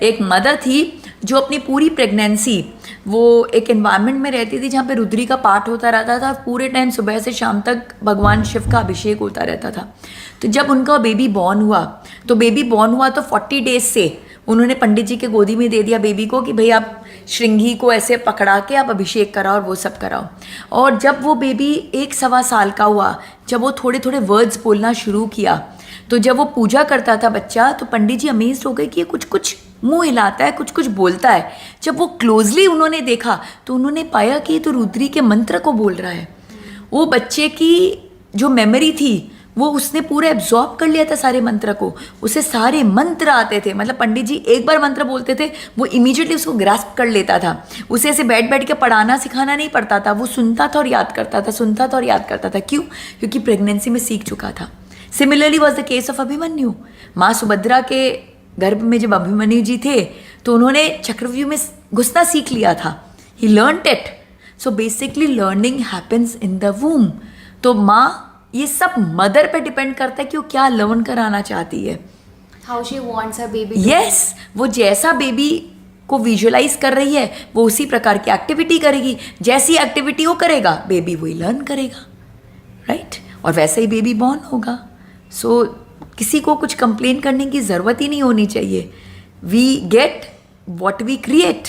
एक मदर थी जो अपनी पूरी प्रेगनेंसी वो एक एनवायरनमेंट में रहती थी जहाँ पे रुद्री का पाठ होता रहता था, पूरे टाइम सुबह से शाम तक भगवान शिव का अभिषेक होता रहता था। तो जब उनका बेबी बॉर्न हुआ तो 40 डेज से उन्होंने पंडित जी के गोदी में दे दिया बेबी को कि भाई आप श्रृंगी को ऐसे पकड़ा के आप अभिषेक कराओ और वो सब कराओ। और जब वो बेबी 1-1.25 साल का हुआ, जब वो थोड़े थोड़े वर्ड्स बोलना शुरू किया, तो जब वो पूजा करता था बच्चा, तो पंडित जी अमेज्ड हो गए कि ये कुछ कुछ मुंह हिलाता है, कुछ कुछ बोलता है। जब वो क्लोजली उन्होंने देखा तो उन्होंने पाया कि ये तो रुद्री के मंत्र को बोल रहा है। वो बच्चे की जो मेमोरी थी वो उसने पूरा एब्जॉर्ब कर लिया था सारे मंत्र को, उसे सारे मंत्र आते थे। मतलब पंडित जी एक बार मंत्र बोलते थे, वो इमीडिएटली उसको ग्रास्प कर लेता था। उसे ऐसे बैठ बैठ के पढ़ाना सिखाना नहीं पड़ता था, वो सुनता था और याद करता था, सुनता था और याद करता था। क्यों? क्योंकि प्रेगनेंसी में सीख चुका था। Similarly was the case of Abhimanyu. माँ सुभद्रा के गर्भ में जब अभिमन्यु जी थे तो उन्होंने चक्रव्यूह में घुसना सीख लिया था। He learned it. So basically learning happens in the womb. तो माँ, ये सब मदर पे डिपेंड करता है कि वो क्या लर्न कराना चाहती है। How she wants her baby. Yes, वो जैसा बेबी को विजुअलाइज कर रही है वो उसी प्रकार की एक्टिविटी करेगी। जैसी एक्टिविटी वो करेगा बेबी वही लर्न करेगा, राइट? और वैसे ही बेबी बॉर्न होगा। सो किसी को कुछ कंप्लेन करने की ज़रूरत ही नहीं होनी चाहिए। We get what we create.